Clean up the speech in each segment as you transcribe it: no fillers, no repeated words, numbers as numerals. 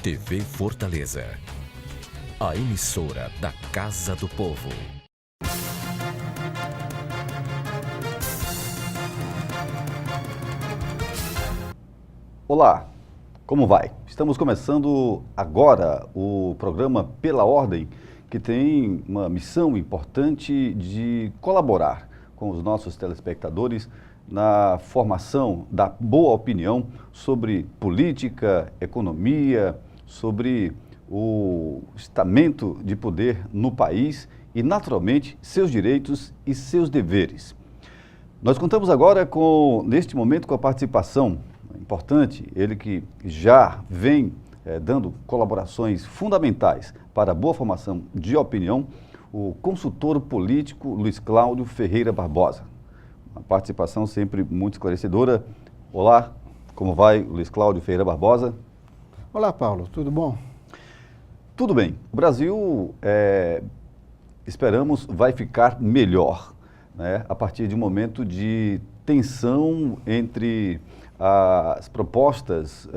TV Fortaleza, a emissora da Casa do Povo. Olá, como vai? Estamos começando agora o programa Pela Ordem, que tem uma missão importante de colaborar com os nossos telespectadores na formação da boa opinião sobre política, economia, sobre o estamento de poder no país e, naturalmente, seus direitos e seus deveres. Nós contamos agora neste momento, com a participação importante, ele que já vem dando colaborações fundamentais para a boa formação de opinião, o consultor político Luiz Cláudio Ferreira Barbosa. Uma participação sempre muito esclarecedora. Olá, como vai, Luiz Cláudio Ferreira Barbosa? Olá, Paulo, tudo bom? Tudo bem. O Brasil, esperamos, vai ficar melhor, né, a partir de um momento de tensão entre as propostas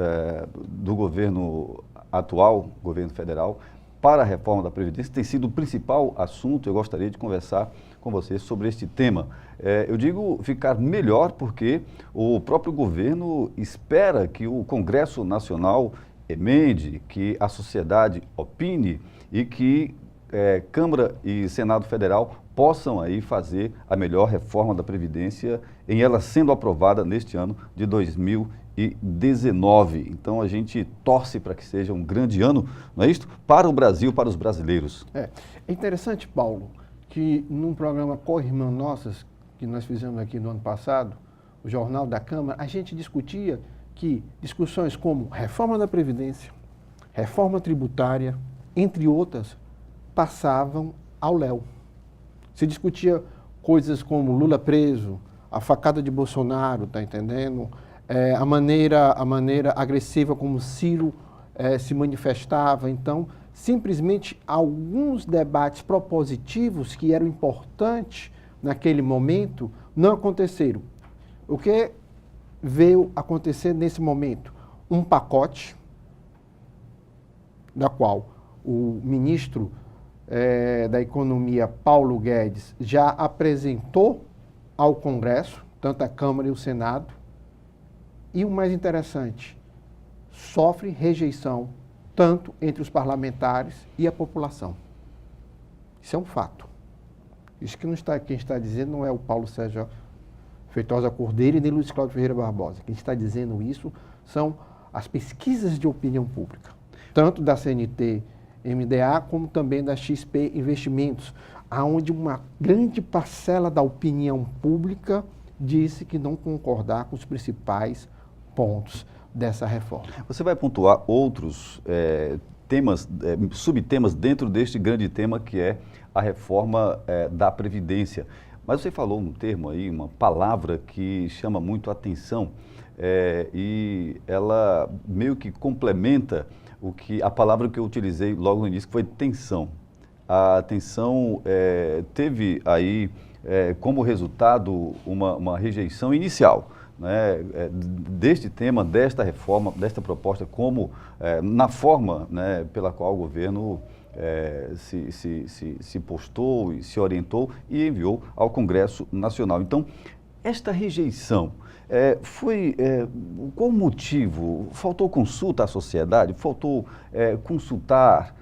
do governo atual, governo federal, para a reforma da Previdência. Tem sido o principal assunto. Eu gostaria de conversar com você sobre este tema. Eu digo ficar melhor porque o próprio governo espera que o Congresso Nacional emende, que a sociedade opine e que Câmara e Senado Federal possam aí fazer a melhor reforma da Previdência, em ela sendo aprovada neste ano de 2019. Então a gente torce para que seja um grande ano, não é isso? Para o Brasil, para os brasileiros. É interessante, Paulo, que num programa Co-Irmã Nossas, que nós fizemos aqui no ano passado, o Jornal da Câmara, a gente discutia que discussões como reforma da Previdência, reforma tributária, entre outras, passavam ao léu. Se discutia coisas como Lula preso, a facada de Bolsonaro, tá entendendo? A maneira agressiva como Ciro se manifestava. Então, simplesmente alguns debates propositivos que eram importantes naquele momento não aconteceram. O que veio acontecer nesse momento? Um pacote, da qual o ministro da Economia, Paulo Guedes, já apresentou ao Congresso, tanto a Câmara e o Senado, e o mais interessante, sofre rejeição tanto entre os parlamentares e a população. Isso é um fato. Isso que quem está dizendo não é o Paulo Sérgio Feitosa Cordeiro e nem Luiz Cláudio Ferreira Barbosa. Quem está dizendo isso são as pesquisas de opinião pública, tanto da CNT MDA, como também da XP Investimentos, onde uma grande parcela da opinião pública disse que não concordar com os principais pontos dessa reforma. Você vai pontuar outros temas, subtemas dentro deste grande tema que é a reforma da Previdência. Mas você falou um termo aí, uma palavra que chama muito a atenção e ela meio que complementa a palavra que eu utilizei logo no início, que foi tensão. A tensão teve aí como resultado uma rejeição inicial, né, deste tema, desta reforma, desta proposta, como na forma, né, pela qual o governo se postou e se orientou e enviou ao Congresso Nacional. Então, esta rejeição foi qual o motivo? Faltou consulta à sociedade? Faltou consultar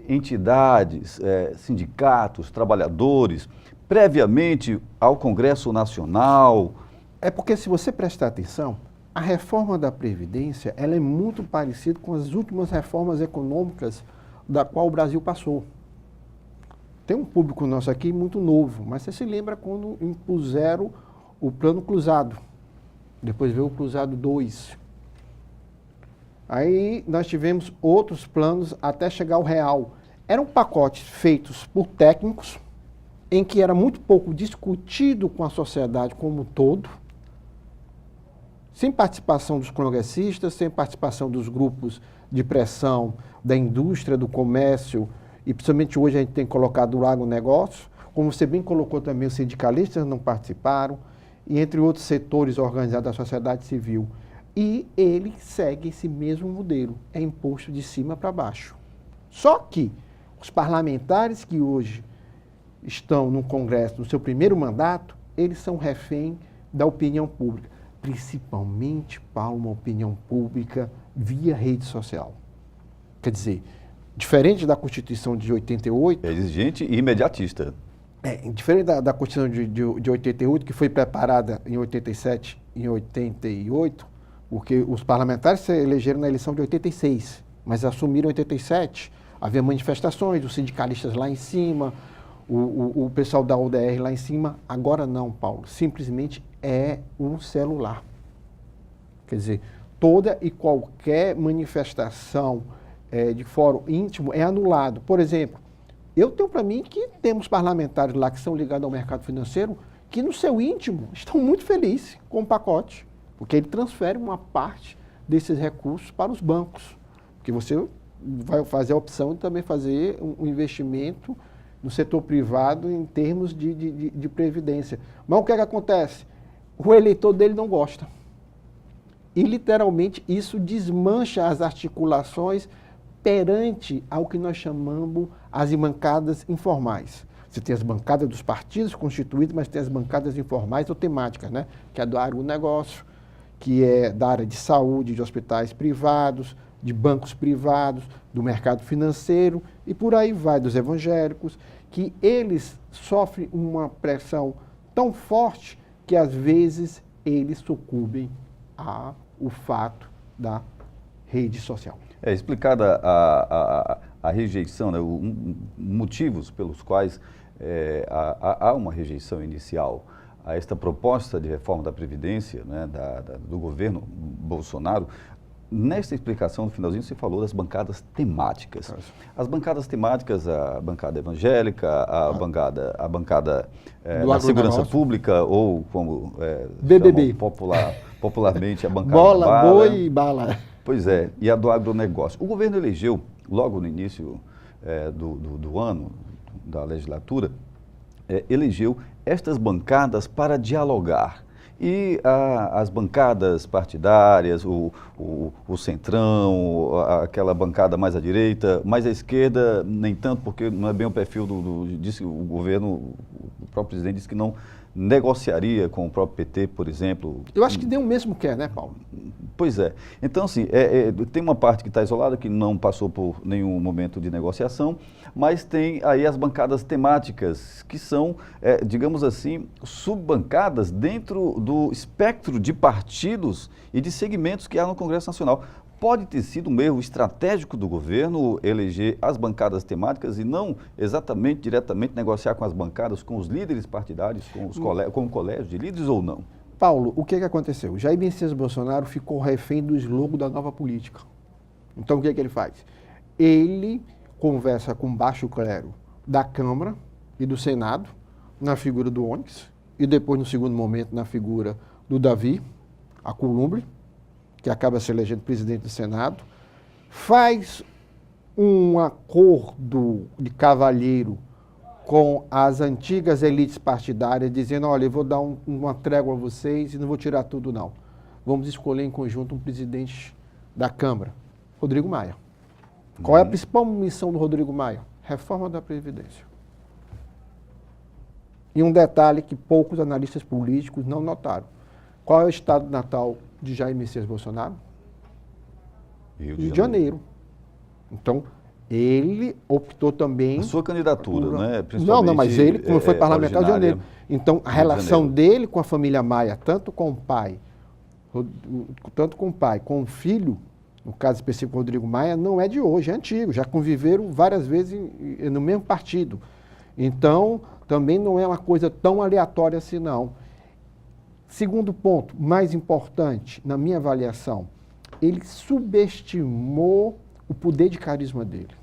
entidades, sindicatos, trabalhadores, previamente ao Congresso Nacional? É porque, se você prestar atenção, a reforma da Previdência ela é muito parecida com as últimas reformas econômicas da qual o Brasil passou. Tem um público nosso aqui muito novo, mas você se lembra quando impuseram o plano cruzado. Depois veio o cruzado 2. Aí nós tivemos outros planos até chegar ao real. Eram pacotes feitos por técnicos, em que era muito pouco discutido com a sociedade como um todo, sem participação dos congressistas, sem participação dos grupos de pressão da indústria, do comércio, e principalmente hoje a gente tem colocado o agronegócio, como você bem colocou também, os sindicalistas não participaram, e entre outros setores organizados da sociedade civil. E ele segue esse mesmo modelo, é imposto de cima para baixo. Só que os parlamentares que hoje estão no Congresso, no seu primeiro mandato, eles são refém da opinião pública. Principalmente, Paulo, uma opinião pública via rede social. Quer dizer, diferente da Constituição de 88... É exigente e imediatista. Diferente da Constituição de 88, que foi preparada em 87 e em 88, porque os parlamentares se elegeram na eleição de 86, mas assumiram em 87. Havia manifestações, os sindicalistas lá em cima, o pessoal da UDR lá em cima. Agora não, Paulo, simplesmente é um celular. Quer dizer, toda e qualquer manifestação de fórum íntimo é anulado. Por exemplo, eu tenho para mim que temos parlamentares lá que são ligados ao mercado financeiro que no seu íntimo estão muito felizes com o pacote, porque ele transfere uma parte desses recursos para os bancos, porque você vai fazer a opção de também fazer um investimento no setor privado em termos de previdência. Mas o que é que acontece? O eleitor dele não gosta. E, literalmente, isso desmancha as articulações perante ao que nós chamamos as bancadas informais. Você tem as bancadas dos partidos constituídos, mas tem as bancadas informais ou temáticas, né? Que é do agronegócio, que é da área de saúde, de hospitais privados, de bancos privados, do mercado financeiro e por aí vai, dos evangélicos, que eles sofrem uma pressão tão forte que às vezes eles sucumbem ao fato da rede social. É explicada a rejeição, né, motivos pelos quais há uma rejeição inicial a esta proposta de reforma da Previdência, né, do governo Bolsonaro. Nesta explicação, no finalzinho, você falou das bancadas temáticas. As bancadas temáticas, a bancada evangélica, a bancada da segurança pública, ou como BBB. Popularmente, a bancada bola, bala. boi e bala. Pois é, e a do agronegócio. O governo elegeu, logo no início do ano, da legislatura, elegeu estas bancadas para dialogar. E as bancadas partidárias, o centrão, aquela bancada mais à direita, mais à esquerda, nem tanto, porque não é bem o perfil disse o governo, o próprio presidente disse que não negociaria com o próprio PT, por exemplo. Eu acho que nem o mesmo quer, né, Paulo? Pois é. Então, assim, tem uma parte que está isolada, que não passou por nenhum momento de negociação, mas tem aí as bancadas temáticas, que são, digamos assim, subbancadas dentro do espectro de partidos e de segmentos que há no Congresso Nacional. Pode ter sido um erro estratégico do governo eleger as bancadas temáticas e não exatamente, diretamente, negociar com as bancadas, com os líderes partidários, com o colégio de líderes ou não? Paulo, o que aconteceu? Jair Messias Bolsonaro ficou refém do slogan da nova política. Então, o que ele faz? Ele conversa com o baixo clero da Câmara e do Senado, na figura do Onyx, e depois, no segundo momento, na figura do Davi Alcolumbre, que acaba se elegendo presidente do Senado, faz um acordo de cavalheiro com as antigas elites partidárias, dizendo, olha, eu vou dar uma trégua a vocês e não vou tirar tudo, não. Vamos escolher em conjunto um presidente da Câmara, Rodrigo Maia. Qual é a principal missão do Rodrigo Maia? Reforma da Previdência. E um detalhe que poucos analistas políticos não notaram. Qual é o estado natal de Jair Messias Bolsonaro? Rio de Janeiro. Então, ele optou também... A sua candidatura, né? Não, mas ele, como foi parlamentar de Janeiro. Então, a relação dele com a família Maia, tanto com o pai, com o filho, no caso específico Rodrigo Maia, não é de hoje, é antigo. Já conviveram várias vezes no mesmo partido. Então, também não é uma coisa tão aleatória assim, não. Segundo ponto, mais importante, na minha avaliação, ele subestimou o poder de carisma dele.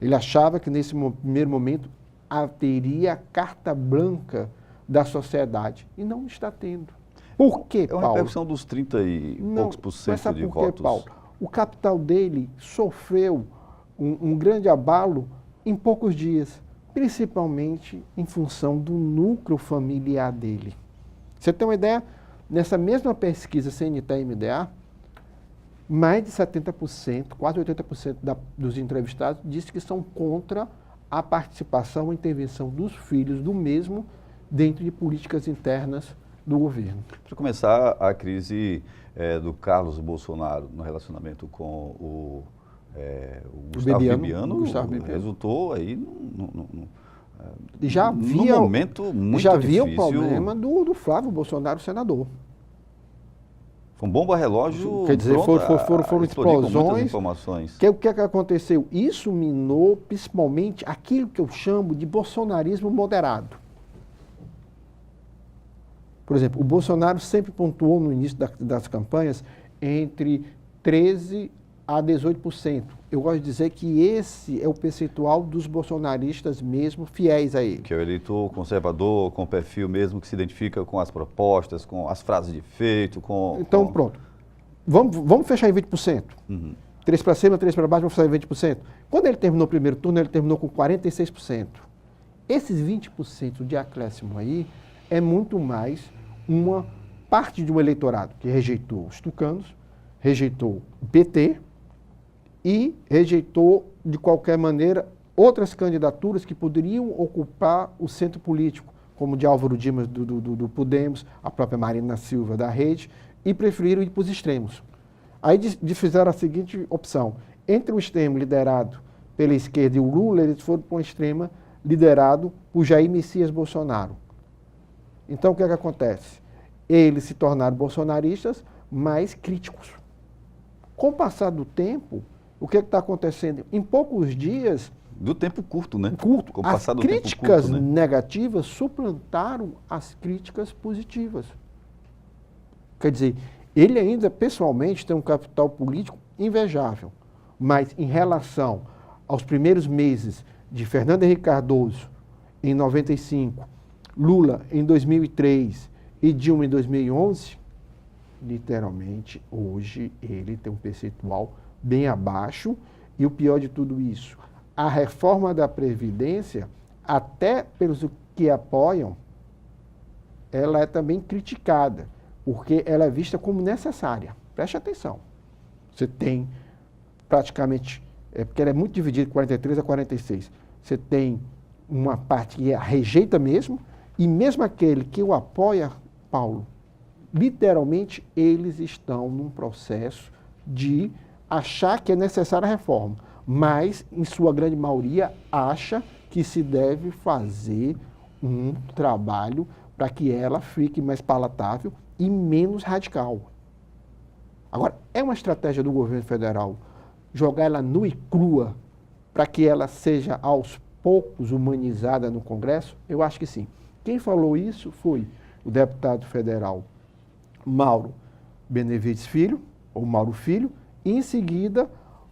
Ele achava que nesse primeiro momento teria a carta branca da sociedade e não está tendo. Por quê, Paulo? É uma repercussão dos 30 e poucos por cento de votos. Paulo? O capital dele sofreu um grande abalo em poucos dias, principalmente em função do núcleo familiar dele. Você tem uma ideia? nessa mesma pesquisa CNTE-MDA, mais de 70%, quase 80% dos entrevistados disse que são contra a participação, a intervenção dos filhos do mesmo dentro de políticas internas do governo. Para começar, a crise do Carlos Bolsonaro no relacionamento com o Gustavo Bibiano resultou aí num momento muito já difícil. havia o problema do Flávio Bolsonaro, senador. Foi um bomba-relógio. Quer dizer, foram explosões. Informações. O que aconteceu? Isso minou principalmente aquilo que eu chamo de bolsonarismo moderado. Por exemplo, o Bolsonaro sempre pontuou no início das campanhas entre 13% a 18%. Eu gosto de dizer que esse é o percentual dos bolsonaristas mesmo fiéis a ele. Que é o eleitor conservador, com perfil mesmo que se identifica com as propostas, com as frases de efeito, Então, pronto. Vamos fechar em 20%. Uhum. 3 para cima, 3 para baixo, vamos fechar em 20%. Quando ele terminou o primeiro turno, ele terminou com 46%. Esses 20% de acréscimo aí é muito mais uma parte de um eleitorado que rejeitou os tucanos, rejeitou o PT e rejeitou, de qualquer maneira, outras candidaturas que poderiam ocupar o centro político, como o de Álvaro Dimas do Podemos, a própria Marina Silva da Rede, e preferiram ir para os extremos. Aí fizeram a seguinte opção: entre o extremo liderado pela esquerda e o Lula, eles foram para um extremo liderado por Jair Messias Bolsonaro. Então, o que acontece? Eles se tornaram bolsonaristas, mas críticos. Com o passar do tempo, o que está acontecendo? Em poucos dias... Do tempo curto, né? Curto. Com o As passar do tempo críticas curto, né? negativas suplantaram as críticas positivas. Quer dizer, ele ainda, pessoalmente, tem um capital político invejável. Mas, em relação aos primeiros meses de Fernando Henrique Cardoso, em 95, Lula, em 2003 e Dilma, em 2011, literalmente, hoje, ele tem um percentual bem abaixo. E o pior de tudo isso, a reforma da Previdência, até pelos que apoiam, ela é também criticada, porque ela é vista como necessária. Preste atenção. Você tem praticamente, porque ela é muito dividida de 43 a 46, você tem uma parte que rejeita mesmo, e mesmo aquele que o apoia, Paulo, literalmente eles estão num processo de achar que é necessária a reforma, mas, em sua grande maioria, acha que se deve fazer um trabalho para que ela fique mais palatável e menos radical. Agora, é uma estratégia do governo federal jogar ela nua e crua para que ela seja, aos poucos, humanizada no Congresso? Eu acho que sim. Quem falou isso foi o deputado federal Mauro Benevides Filho, ou Mauro Filho, e em seguida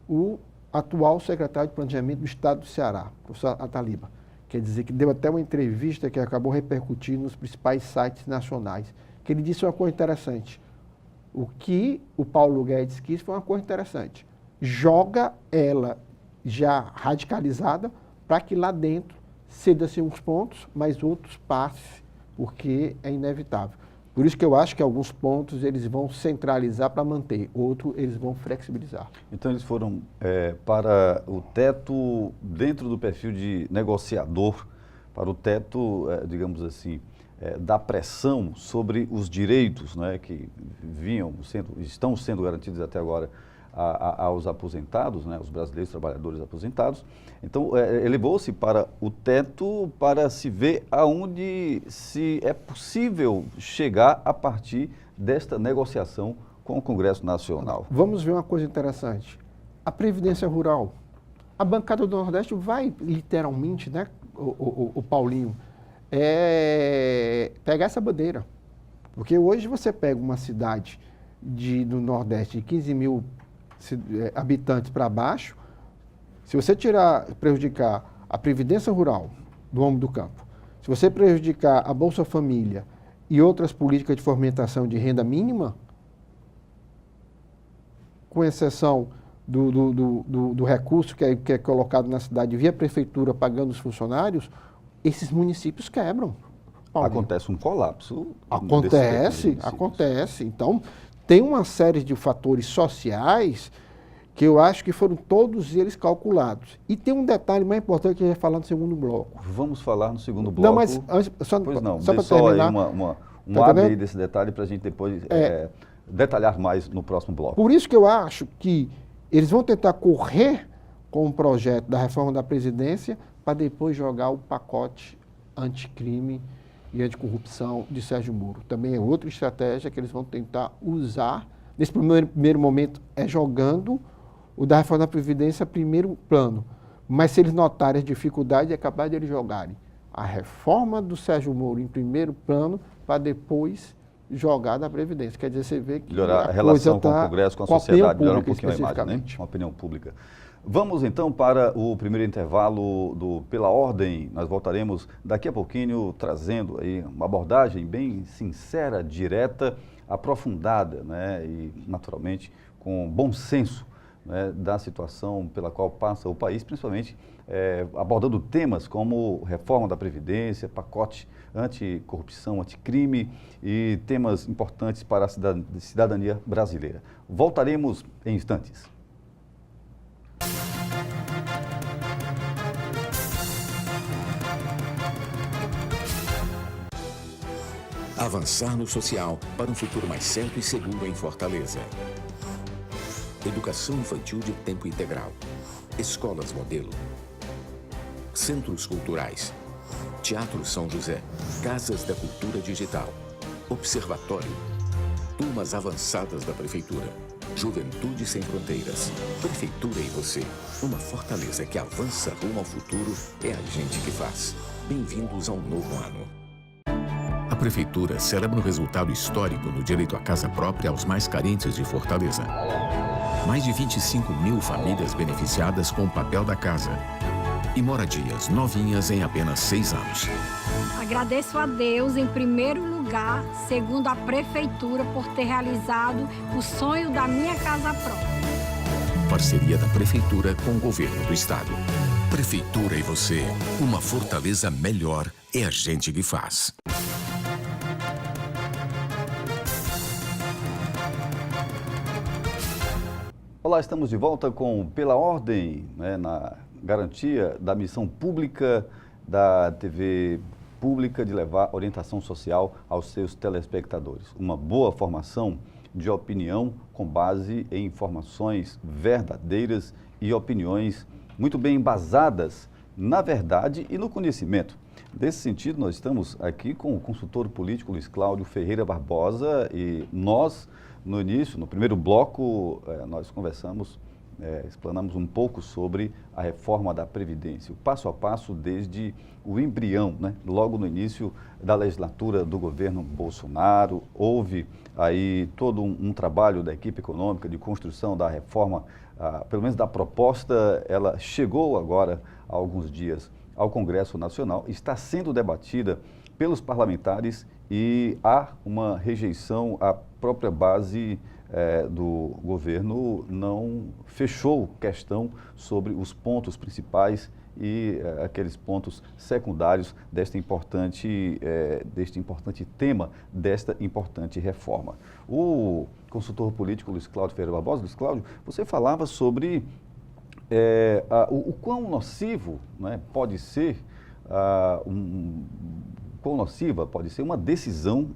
o atual secretário de Planejamento do Estado do Ceará, o professor Ataliba. Quer dizer que deu até uma entrevista que acabou repercutindo nos principais sites nacionais, que ele disse uma coisa interessante. O que o Paulo Guedes quis foi uma coisa interessante. Joga ela já radicalizada para que lá dentro ceda-se uns pontos, mas outros passe, porque é inevitável. Por isso que eu acho que alguns pontos eles vão centralizar para manter, outros eles vão flexibilizar. Então eles foram para o teto, dentro do perfil de negociador, para o teto, digamos assim, da pressão sobre os direitos, né, que estão sendo garantidos até agora aos aposentados, né, os brasileiros trabalhadores aposentados. Então, elevou-se para o teto para se ver aonde se é possível chegar a partir desta negociação com o Congresso Nacional. Vamos ver uma coisa interessante. A Previdência Rural. A bancada do Nordeste vai literalmente, né, o Paulinho, pegar essa bandeira. Porque hoje você pega uma cidade do Nordeste de 15 mil habitantes para baixo, se você prejudicar a Previdência Rural do homem do campo, se você prejudicar a Bolsa Família e outras políticas de fomentação de renda mínima, com exceção do recurso que é colocado na cidade via prefeitura pagando os funcionários, esses municípios quebram. Paulinho. Acontece um colapso. Acontece. Então, tem uma série de fatores sociais que eu acho que foram todos eles calculados. E tem um detalhe mais importante que a gente vai falar no segundo bloco. Vamos falar no segundo bloco. Não, mas antes, só Pois não, para só terminar. um Tá abre entendendo? aí desse detalhe para a gente depois detalhar mais no próximo bloco. Por isso que eu acho que eles vão tentar correr com o projeto da reforma da Previdência para depois jogar o pacote anticrime e anticorrupção de Sérgio Moro. Também é outra estratégia que eles vão tentar usar. Nesse primeiro momento é jogando o da reforma da Previdência primeiro plano. Mas se eles notarem as dificuldades, é capaz de eles jogarem a reforma do Sérgio Moro em primeiro plano para depois jogar da Previdência. Quer dizer, você vê que Melhorar a relação com o tá Congresso, com a opinião sociedade, melhorar um pública, pouquinho a imagem, né? especificamente. Com a opinião pública. Vamos então para o primeiro intervalo do Pela Ordem. Nós voltaremos daqui a pouquinho trazendo aí uma abordagem bem sincera, direta, aprofundada, né? E naturalmente com bom senso, né, da situação pela qual passa o país, principalmente abordando temas como reforma da Previdência, pacote anticorrupção, anticrime e temas importantes para a cidadania brasileira. Voltaremos em instantes. Avançar no social para um futuro mais certo e seguro em Fortaleza. Educação infantil de tempo integral. Escolas modelo. Centros culturais. Teatro São José. Casas da Cultura Digital. Observatório. Turmas avançadas da Prefeitura. Juventude Sem Fronteiras. Prefeitura e você. Uma Fortaleza que avança rumo ao futuro é a gente que faz. Bem-vindos ao novo ano. A Prefeitura celebra um resultado histórico no direito à casa própria aos mais carentes de Fortaleza. Mais de 25 mil famílias beneficiadas com o papel da casa. E moradias novinhas em apenas 6 anos. Agradeço a Deus, em primeiro lugar, segundo a Prefeitura, por ter realizado o sonho da minha casa própria. Parceria da Prefeitura com o Governo do Estado. Prefeitura e você. Uma Fortaleza melhor é a gente que faz. Olá, estamos de volta com Pela Ordem, né, na garantia da missão pública da TV Pública de levar orientação social aos seus telespectadores. Uma boa formação de opinião com base em informações verdadeiras e opiniões muito bem embasadas na verdade e no conhecimento. Nesse sentido, nós estamos aqui com o consultor político Luiz Cláudio Ferreira Barbosa e nós, no início, no primeiro bloco, nós conversamos, explanamos um pouco sobre a reforma da Previdência, o passo a passo desde o embrião, né? Logo no início da legislatura do governo Bolsonaro, houve aí todo um trabalho da equipe econômica de construção da reforma, pelo menos da proposta, ela chegou agora há alguns dias ao Congresso Nacional, está sendo debatida pelos parlamentares e há uma rejeição à própria base do governo, não fechou questão sobre os pontos principais e aqueles pontos secundários deste importante tema, desta importante reforma. O consultor político Luiz Cláudio Ferreira Barbosa, Luiz Cláudio, você falava sobre o quão nocivo, né, pode ser quão nociva pode ser uma decisão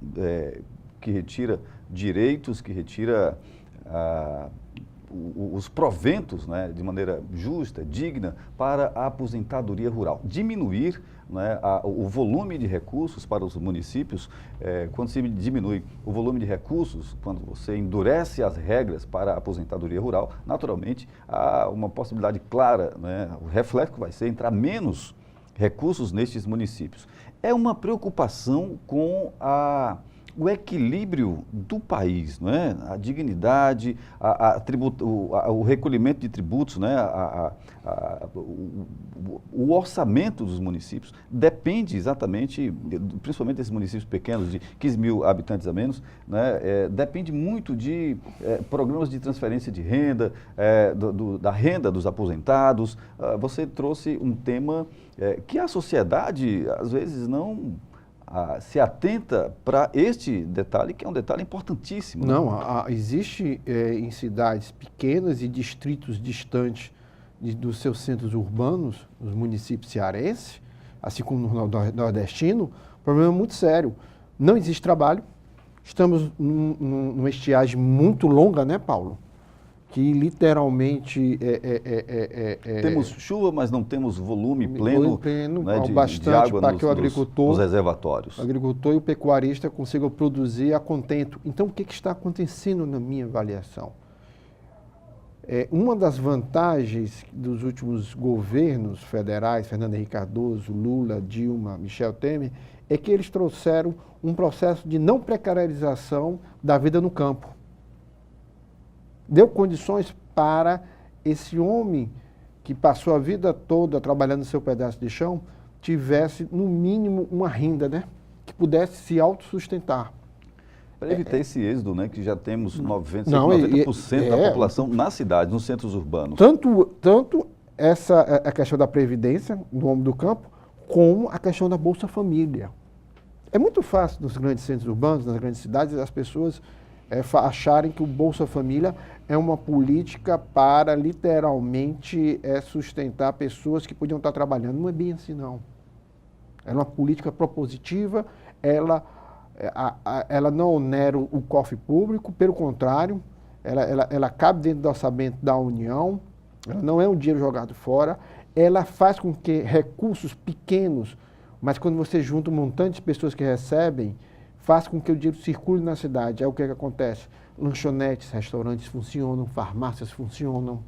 que retira direitos, que retira os proventos, né, de maneira justa, digna, para a aposentadoria rural. Diminuir, né, o volume de recursos para os municípios, quando se diminui o volume de recursos, quando você endurece as regras para a aposentadoria rural, naturalmente há uma possibilidade clara, né, o reflexo vai ser entrar menos recursos nestes municípios. É uma preocupação com o equilíbrio do país, não é? A dignidade, o recolhimento de tributos, né? O orçamento dos municípios depende exatamente, principalmente desses municípios pequenos, de 15 mil habitantes a menos, né? Depende muito de programas de transferência de renda, da renda dos aposentados. Você trouxe um tema que a sociedade, às vezes, não se atenta para este detalhe, que é um detalhe importantíssimo. Não, existe em cidades pequenas e distritos distantes dos seus centros urbanos, nos municípios cearenses, assim como no nordestino, um problema muito sério. Não existe trabalho, estamos numa estiagem muito longa, né, Paulo? Que literalmente temos chuva, mas não temos volume pleno, né, bastante de água para que o agricultor, nos reservatórios. O agricultor e o pecuarista consigam produzir a contento. Então, o que está acontecendo na minha avaliação? Uma das vantagens dos últimos governos federais, Fernando Henrique Cardoso, Lula, Dilma, Michel Temer, é que eles trouxeram um processo de não precarização da vida no campo. Deu condições para esse homem que passou a vida toda trabalhando no seu pedaço de chão, tivesse, no mínimo, uma renda, né? Que pudesse se autossustentar. Para evitar esse êxodo, né? Que já temos 90% da população nas cidades, nos centros urbanos. Tanto a questão da previdência do homem do campo, como a questão da Bolsa Família. É muito fácil nos grandes centros urbanos, nas grandes cidades, as pessoas acharem que o Bolsa Família é uma política para, literalmente, sustentar pessoas que podiam estar trabalhando. Não é bem assim, não. É uma política propositiva, ela não onera o cofre público, pelo contrário, ela cabe dentro do orçamento da União, ela não é um dinheiro jogado fora, ela faz com que recursos pequenos, mas quando você junta um montante de pessoas que recebem, faz com que o dinheiro circule na cidade. Aí o que acontece? Lanchonetes, restaurantes funcionam, farmácias funcionam.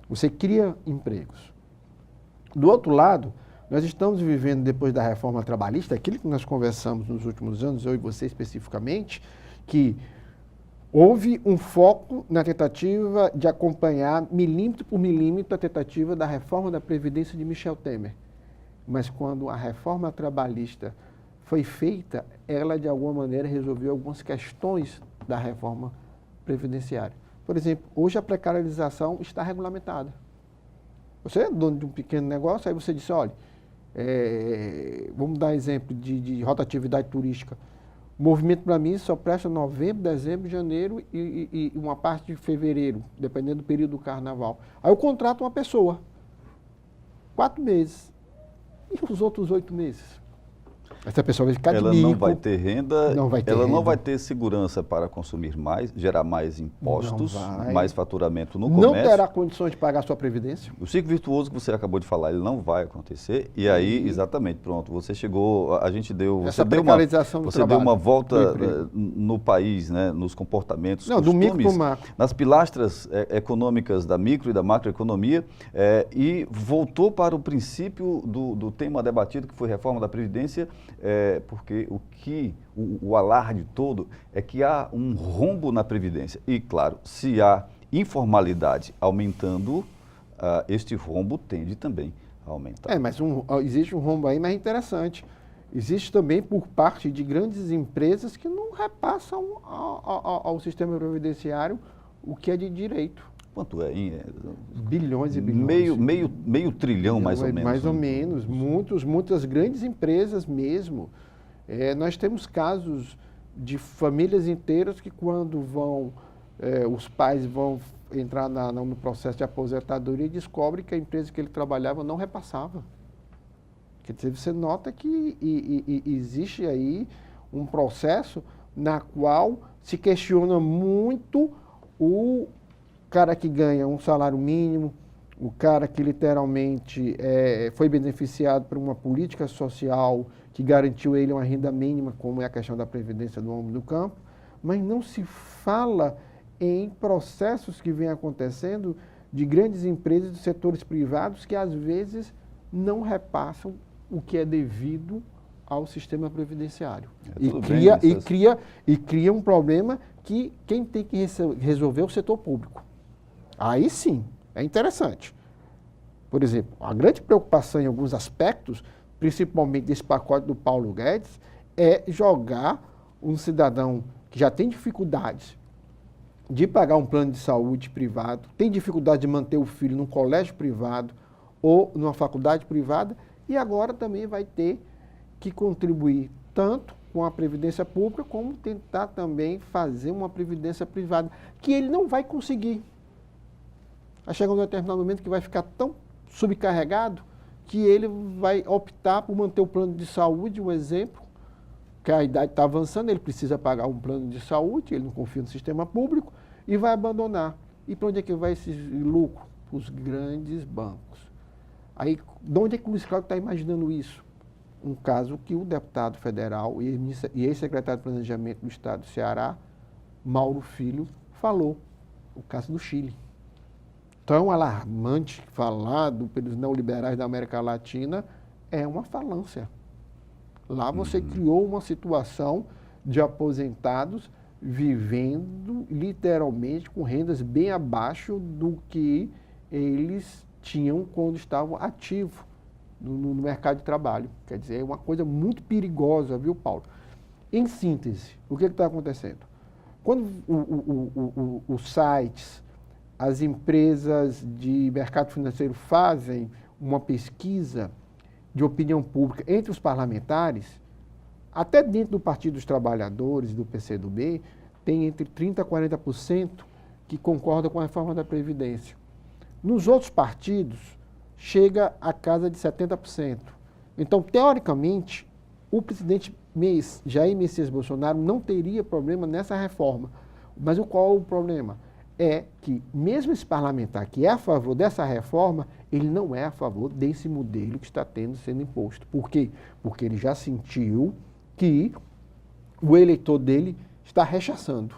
Você cria empregos. Do outro lado, nós estamos vivendo, depois da reforma trabalhista, aquilo que nós conversamos nos últimos anos, eu e você especificamente, que houve um foco na tentativa de acompanhar, milímetro por milímetro, a tentativa da reforma da Previdência de Michel Temer. Mas quando a reforma trabalhista foi feita, ela de alguma maneira resolveu algumas questões da reforma previdenciária. Por exemplo, hoje a precarização está regulamentada. Você é dono de um pequeno negócio, aí você disse, olha, vamos dar exemplo de rotatividade turística. O movimento para mim só presta novembro, dezembro, janeiro e uma parte de fevereiro, dependendo do período do carnaval. Aí eu contrato uma pessoa, 4 meses, e os outros 8 meses? Essa pessoa vai ficar de bico. Ela não vai ter renda, não vai ter segurança para consumir mais, gerar mais impostos, mais faturamento no comércio. comércio. Não terá condições de pagar a sua previdência. O ciclo virtuoso que você acabou de falar, ele não vai acontecer. E aí, exatamente, pronto, você chegou, a gente deu... Essa precarização do trabalho. Você deu uma volta no país, né, nos comportamentos, costumes, do micro para o macro. Nas pilastras econômicas da micro e da macroeconomia, e voltou para o princípio do tema debatido, que foi reforma da Previdência, porque o alarde todo é que há um rombo na Previdência. E, claro, se há informalidade aumentando, este rombo tende também a aumentar. Mas existe um rombo aí, mas interessante. Existe também por parte de grandes empresas que não repassam ao sistema previdenciário o que é de direito. Quanto é? Bilhões e bilhões. Meio trilhão, mais ou menos. Mais ou menos. Muitas grandes empresas mesmo. Nós temos casos de famílias inteiras que quando os pais vão entrar no processo de aposentadoria e descobrem que a empresa que ele trabalhava não repassava. Quer dizer, você nota que existe aí um processo na qual se questiona muito o cara que ganha um salário mínimo, o cara que literalmente foi beneficiado por uma política social que garantiu ele uma renda mínima, como é a questão da previdência do homem do campo, mas não se fala em processos que vêm acontecendo de grandes empresas de setores privados que às vezes não repassam o que é devido ao sistema previdenciário. E cria um problema que quem tem que resolver é o setor público. Aí sim, é interessante. Por exemplo, a grande preocupação em alguns aspectos, principalmente desse pacote do Paulo Guedes, é jogar um cidadão que já tem dificuldades de pagar um plano de saúde privado, tem dificuldade de manter o filho num colégio privado ou numa faculdade privada, e agora também vai ter que contribuir tanto com a previdência pública, como tentar também fazer uma previdência privada, que ele não vai conseguir. Vai chegar um determinado momento que vai ficar tão subcarregado que ele vai optar por manter o plano de saúde, um exemplo, que a idade está avançando, ele precisa pagar um plano de saúde, ele não confia no sistema público e vai abandonar. E para onde é que vai esse lucro? Para os grandes bancos. Aí, de onde é que o Luiz Cláudio está imaginando isso? Um caso que o deputado federal e ex-secretário de Planejamento do Estado do Ceará, Mauro Filho, falou, o caso do Chile. Tão alarmante falado pelos neoliberais da América Latina, é uma falância. Lá você criou uma situação de aposentados vivendo literalmente com rendas bem abaixo do que eles tinham quando estavam ativos no mercado de trabalho. Quer dizer, é uma coisa muito perigosa, viu, Paulo? Em síntese, o que está acontecendo? Quando os sites, as empresas de mercado financeiro fazem uma pesquisa de opinião pública entre os parlamentares, até dentro do Partido dos Trabalhadores, do PCdoB, tem entre 30% a 40% que concordam com a reforma da Previdência. Nos outros partidos, chega a casa de 70%. Então, teoricamente, o presidente Jair Messias Bolsonaro não teria problema nessa reforma. Mas qual é o problema? É que, mesmo esse parlamentar que é a favor dessa reforma, ele não é a favor desse modelo que está sendo imposto. Por quê? Porque ele já sentiu que o eleitor dele está rechaçando.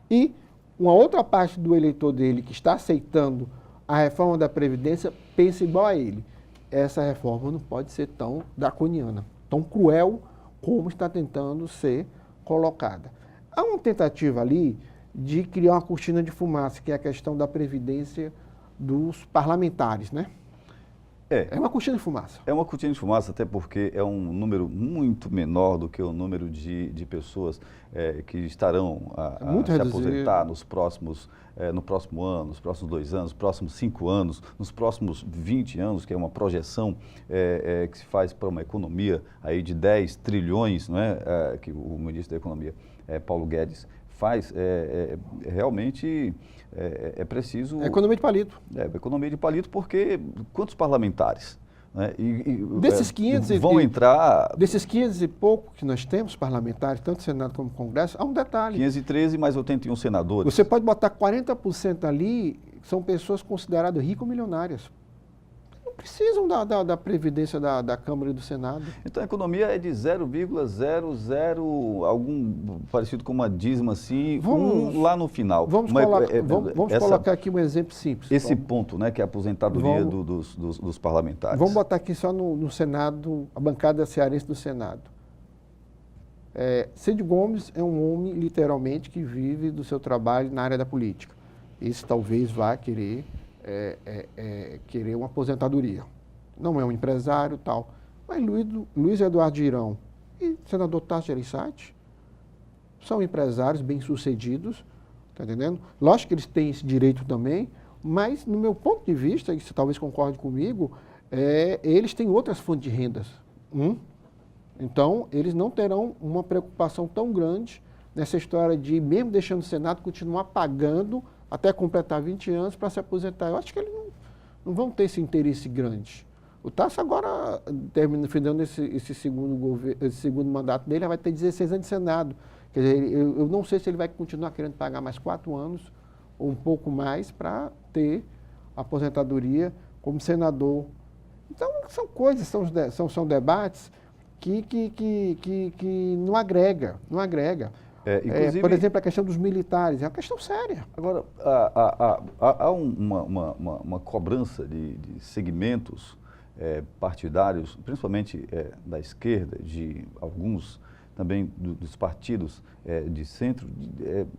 E uma outra parte do eleitor dele que está aceitando a reforma da Previdência pensa igual a ele. Essa reforma não pode ser tão draconiana, tão cruel como está tentando ser colocada. Há uma tentativa ali de criar uma cortina de fumaça, que é a questão da previdência dos parlamentares, né? É uma cortina de fumaça. É uma cortina de fumaça, até porque é um número muito menor do que o número de pessoas que estarão a se aposentar no próximo ano, nos próximos 2 anos, nos próximos 5 anos, nos próximos 20 anos, que é uma projeção que se faz para uma economia aí de 10 trilhões, não é? Que o ministro da Economia, Paulo Guedes, faz. Realmente é preciso... É economia de palito. Economia de palito, porque quantos parlamentares? Né? Desses 500 vão entrar... Desses 500 e pouco que nós temos parlamentares, tanto Senado como Congresso, há um detalhe. 513 mais 81 senadores. Você pode botar 40% ali, são pessoas consideradas rico-milionárias. Não precisam da previdência da Câmara e do Senado. Então a economia é de 0,00, algum parecido com uma dízima assim, lá no final. Vamos colocar aqui um exemplo simples. Esse ponto, né, que é a aposentadoria dos parlamentares. Vamos botar aqui só no Senado, a bancada cearense do Senado. Cid Gomes é um homem, literalmente, que vive do seu trabalho na área da política. Esse talvez vá querer uma aposentadoria. Não é um empresário e tal. Mas Luiz Eduardo Girão e senador Tasso Gereissati são empresários bem-sucedidos, tá entendendo? Lógico que eles têm esse direito também, mas, no meu ponto de vista, e você talvez concorde comigo, eles têm outras fontes de rendas. Então, eles não terão uma preocupação tão grande nessa história de, mesmo deixando o Senado, continuar pagando até completar 20 anos para se aposentar. Eu acho que eles não vão ter esse interesse grande. O Tasso agora, finalizando esse segundo mandato dele, vai ter 16 anos de Senado. Quer dizer, eu não sei se ele vai continuar querendo pagar mais 4 anos ou um pouco mais para ter aposentadoria como senador. Então, são coisas, são debates que não agrega. Por exemplo, a questão dos militares, é uma questão séria. Agora, há uma cobrança de segmentos partidários, principalmente da esquerda, de alguns também dos partidos de centro,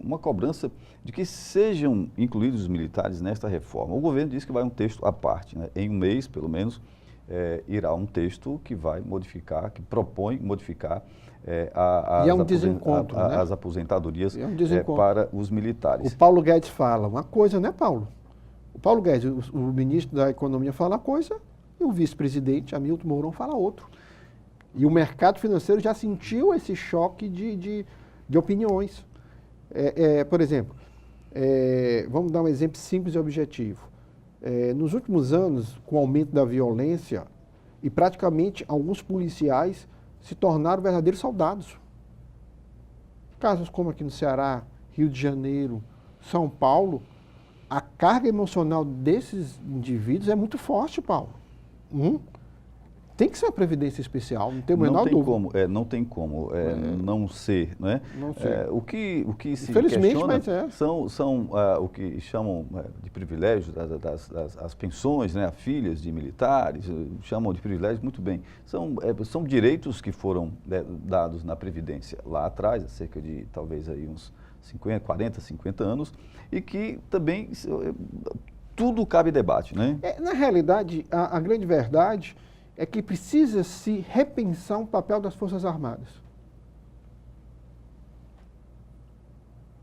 uma cobrança de que sejam incluídos os militares nesta reforma. O governo diz que vai um texto à parte, né? Em um mês, pelo menos, irá um texto que vai modificar, que propõe modificar as aposentadorias para os militares. O Paulo Guedes fala uma coisa, né, Paulo? O Paulo Guedes, o ministro da Economia, fala uma coisa e o vice-presidente, Hamilton Mourão, fala outra. E o mercado financeiro já sentiu esse choque de opiniões. Por exemplo, vamos dar um exemplo simples e objetivo. Nos últimos anos, com o aumento da violência, e praticamente alguns policiais se tornaram verdadeiros soldados. Casos como aqui no Ceará, Rio de Janeiro, São Paulo, a carga emocional desses indivíduos é muito forte, Paulo. Tem que ser uma previdência especial, não tem o menor dúvida. Não tem como não ser, né? Não ser. O que se Infelizmente, questiona mas são o que chamam de privilégios, as pensões, né? Filhas de militares, chamam de privilégios, muito bem. São direitos que foram dados na Previdência lá atrás, há cerca de talvez aí uns 40, 50 anos, e que também tudo cabe debate, né? Na realidade, a grande verdade é que precisa se repensar o papel das Forças Armadas.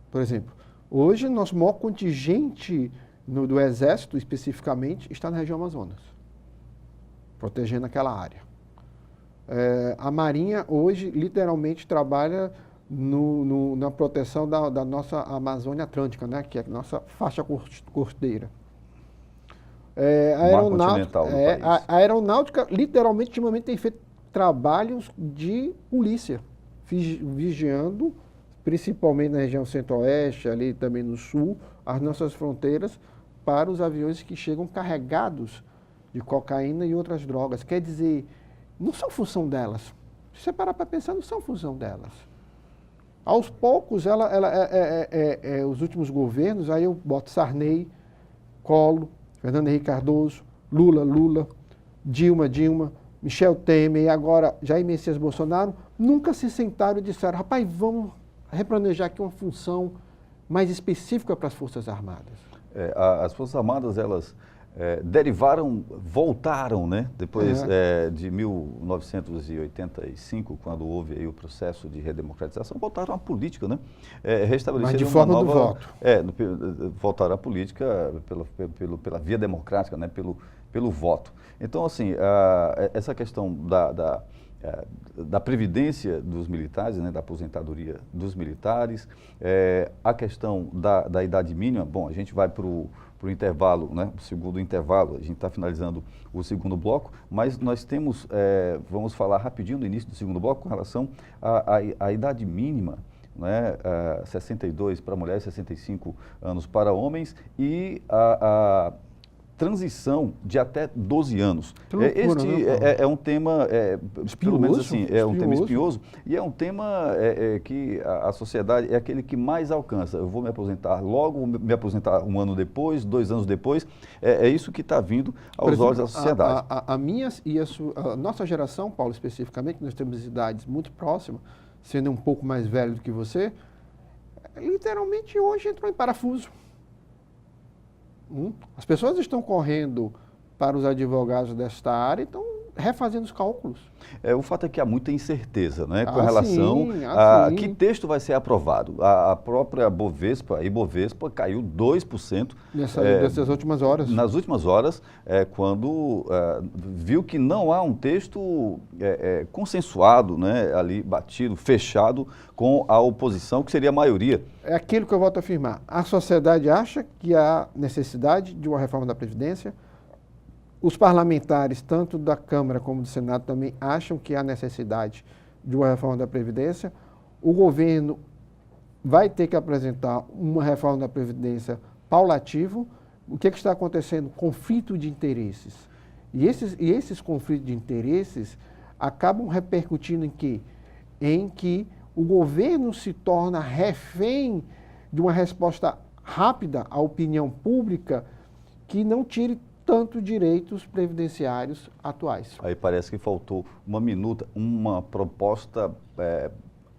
Por exemplo, hoje nosso maior contingente do Exército, especificamente, está na região Amazonas, protegendo aquela área. A Marinha hoje literalmente trabalha na proteção da nossa Amazônia Atlântica, né, que é a nossa faixa costeira. A aeronáutica, literalmente, ultimamente tem feito trabalhos de polícia, vigiando, principalmente na região centro-oeste, ali também no sul, as nossas fronteiras, para os aviões que chegam carregados de cocaína e outras drogas. Quer dizer, não são função delas. Se você parar para pensar, não são função delas. Aos poucos, os últimos governos, aí eu boto Sarney, Collor, Fernando Henrique Cardoso, Lula, Dilma, Michel Temer e agora Jair Messias Bolsonaro, nunca se sentaram e disseram, rapaz, vamos replanejar aqui uma função mais específica para as Forças Armadas. As Forças Armadas, elas voltaram, né? Depois de 1985, quando houve aí o processo de redemocratização, voltaram à política, né? Restabeleceram mas de forma do voto. Voltaram à política pela via democrática, né? Pelo voto. Então, assim, essa questão da previdência dos militares, né? Da aposentadoria dos militares, a questão da idade mínima, bom, a gente vai para o intervalo, né? O segundo intervalo, a gente está finalizando o segundo bloco, mas nós temos, vamos falar rapidinho no início do segundo bloco com relação à idade mínima, né? 62 para mulheres, 65 anos para homens e a transição de até 12 anos. Este é um tema, pelo menos assim, é um tema espinhoso e é um tema que a sociedade é aquele que mais alcança. Eu vou me aposentar logo, vou me aposentar um ano depois, 2 anos depois. É isso que está vindo aos olhos da sociedade. A nossa geração, Paulo, especificamente, nós temos idades muito próximas, sendo um pouco mais velho do que você, literalmente hoje entrou em parafuso. As pessoas estão correndo para os advogados desta área e estão refazendo os cálculos. O fato é que há muita incerteza, né, com relação a que texto vai ser aprovado. A própria Ibovespa caiu 2% nessas últimas horas. Nas últimas horas, quando viu que não há um texto consensuado, né, ali batido, fechado com a oposição, que seria a maioria. É aquilo que eu volto a afirmar. A sociedade acha que há necessidade de uma reforma da Previdência. Os parlamentares, tanto da Câmara como do Senado, também acham que há necessidade de uma reforma da Previdência. O governo vai ter que apresentar uma reforma da Previdência paulativo. O que está acontecendo? Conflito de interesses. E esses conflitos de interesses acabam repercutindo em quê? Em que o governo se torna refém de uma resposta rápida à opinião pública que não tire tanto direitos previdenciários atuais. Aí parece que faltou uma proposta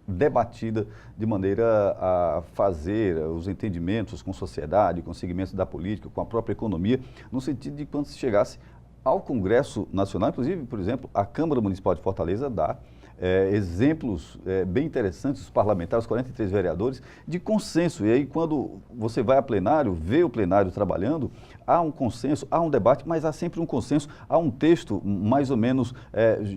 debatida de maneira a fazer os entendimentos com a sociedade, com segmentos da política, com a própria economia, no sentido de quando se chegasse ao Congresso Nacional, inclusive, por exemplo, a Câmara Municipal de Fortaleza dá exemplos bem interessantes, os parlamentares, 43 vereadores, de consenso. E aí, quando você vai a plenário, vê o plenário trabalhando, há um consenso, há um debate, mas há sempre um consenso, há um texto mais ou menos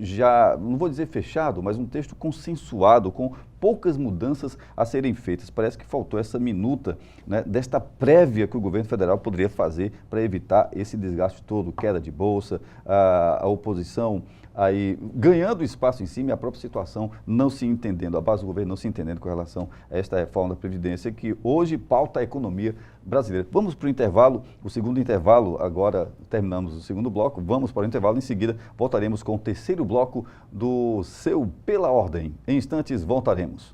já, não vou dizer fechado, mas um texto consensuado, com poucas mudanças a serem feitas. Parece que faltou essa minuta, né, desta prévia que o governo federal poderia fazer para evitar esse desgaste todo, queda de bolsa, a oposição aí ganhando espaço em cima e a própria situação não se entendendo, a base do governo não se entendendo com relação a esta reforma da Previdência que hoje pauta a economia brasileira. Vamos para o intervalo, o segundo intervalo, agora terminamos o segundo bloco, vamos para o intervalo, em seguida voltaremos com o terceiro bloco do seu Pela Ordem. Em instantes voltaremos.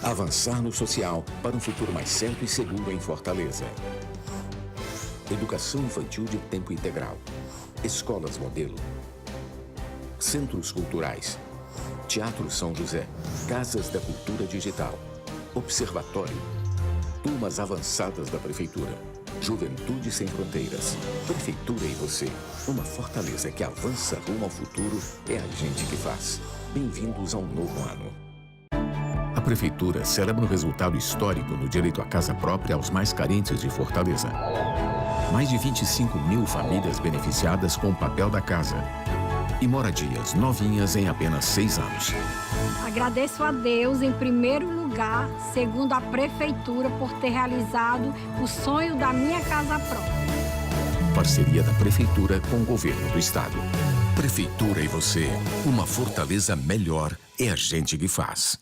Avançar no social para um futuro mais certo e seguro em Fortaleza. Educação infantil de tempo integral. Escolas modelo. Centros culturais. Teatro São José. Casas da Cultura Digital. Observatório. Turmas avançadas da Prefeitura. Juventude Sem Fronteiras. Prefeitura e você. Uma Fortaleza que avança rumo ao futuro é a gente que faz. Bem-vindos a um novo ano. A Prefeitura celebra um resultado histórico no direito à casa própria aos mais carentes de Fortaleza. Mais de 25 mil famílias beneficiadas com o papel da casa. E moradias novinhas em apenas 6 anos. Agradeço a Deus, em primeiro lugar, segundo a Prefeitura, por ter realizado o sonho da minha casa própria. Parceria da Prefeitura com o Governo do Estado. Prefeitura e você. Uma Fortaleza melhor é a gente que faz.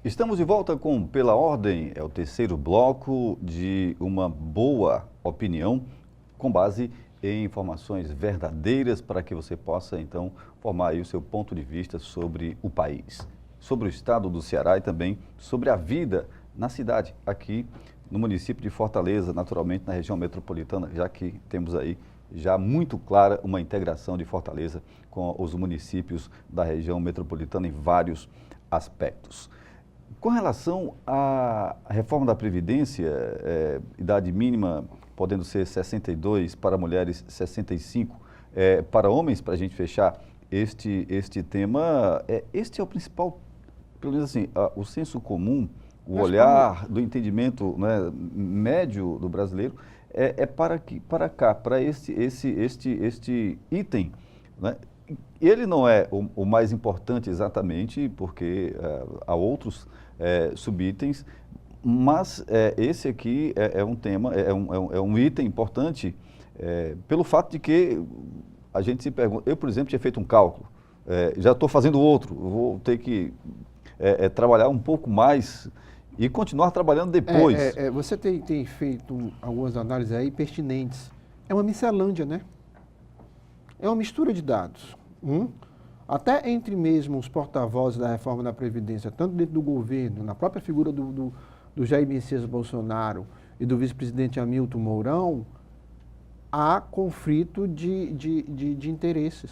Estamos de volta com Pela Ordem, é o terceiro bloco de uma boa opinião com base em informações verdadeiras para que você possa, então, formar aí o seu ponto de vista sobre o país, sobre o estado do Ceará e também sobre a vida na cidade, aqui no município de Fortaleza, naturalmente na região metropolitana, já que temos aí já muito clara uma integração de Fortaleza com os municípios da região metropolitana em vários aspectos. Com relação à reforma da Previdência, idade mínima podendo ser 62, para mulheres 65, para homens, para a gente fechar este tema, este é o principal, pelo menos assim, o senso comum, o olhar do entendimento, né, médio do brasileiro, para este item, né? Ele não é o mais importante exatamente, porque há outros subitens, mas esse aqui é um tema, é um item importante pelo fato de que a gente se pergunta, eu, por exemplo, tinha feito um cálculo, já estou fazendo outro, vou ter que trabalhar um pouco mais e continuar trabalhando depois. Você tem feito algumas análises aí pertinentes. É uma miscelânea, né? É uma mistura de dados. Até entre mesmo os porta-vozes da reforma da Previdência, tanto dentro do governo, na própria figura do Jair Messias Bolsonaro e do vice-presidente Hamilton Mourão, há conflito de interesses.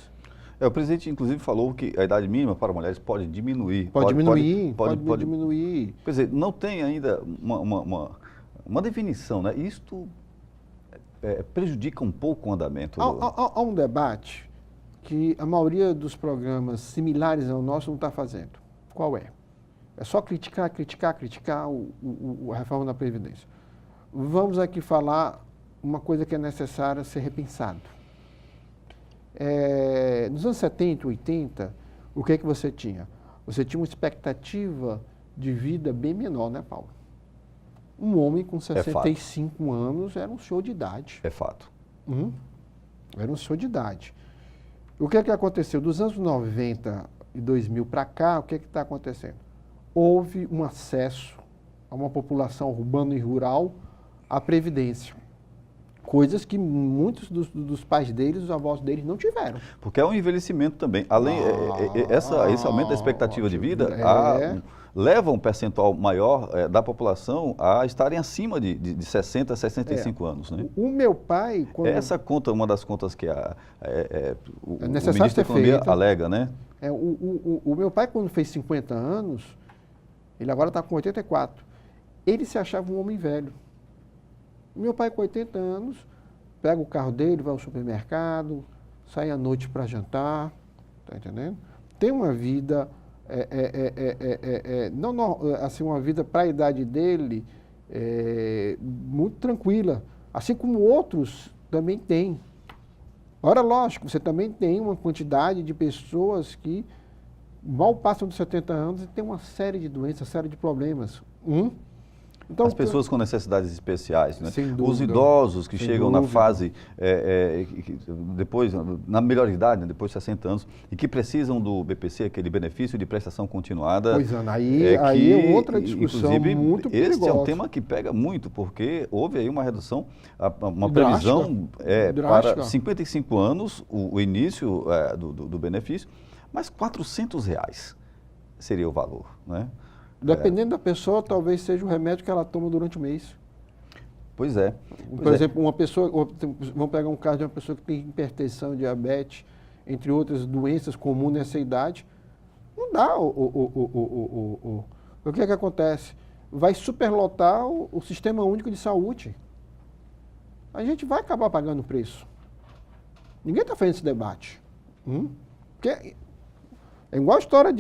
O presidente, inclusive, falou que a idade mínima para mulheres pode diminuir. Pode diminuir. Quer dizer, não tem ainda uma definição, né? Isto prejudica um pouco o andamento. Há um debate que a maioria dos programas similares ao nosso não está fazendo. Qual é? É só criticar a reforma da Previdência. Vamos aqui falar uma coisa que é necessária ser repensado. Nos anos 70, 80, o que você tinha? Você tinha uma expectativa de vida bem menor, né, Paulo? Um homem com 65 anos era um senhor de idade. É fato. Era um senhor de idade. O que aconteceu? Dos anos 90 e 2000 para cá, o que está acontecendo? Houve um acesso a uma população urbana e rural à Previdência. Coisas que muitos dos pais deles, os avós deles, não tiveram. Porque é um envelhecimento também. Além, esse aumento da expectativa de vida leva um percentual maior da população a estarem acima de 60, 65 anos. Né? O meu pai... Essa conta, uma das contas que o ministro da Economia alega, né? O meu pai, quando fez 50 anos, ele agora está com 84, ele se achava um homem velho. Meu pai, com 80 anos, pega o carro dele, vai ao supermercado, sai à noite para jantar, tá entendendo? Tem uma vida, assim, uma vida para a idade dele muito tranquila, assim como outros também têm. Ora, lógico, você também tem uma quantidade de pessoas que mal passam dos 70 anos e tem uma série de doenças, uma série de problemas. Então, as pessoas com necessidades especiais, né? Sem dúvida. Os idosos que Sem chegam dúvida. na fase, depois, na melhor idade, né? Depois de 60 anos, e que precisam do BPC, aquele benefício de prestação continuada. Pois é, aí é outra discussão inclusive, muito perigosa. Este é um tema que pega muito, porque houve aí uma redução, uma Drástica. previsão para 55 anos, o início do benefício, mas R$400 seria o valor, né? Dependendo da pessoa, talvez seja o remédio que ela toma durante o mês. Pois é. Por exemplo, uma pessoa, vamos pegar um caso de uma pessoa que tem hipertensão, diabetes, entre outras doenças comuns nessa idade, não dá. O que é que acontece? Vai superlotar o Sistema Único de Saúde. A gente vai acabar pagando o preço. Ninguém está fazendo esse debate. Porque é igual a história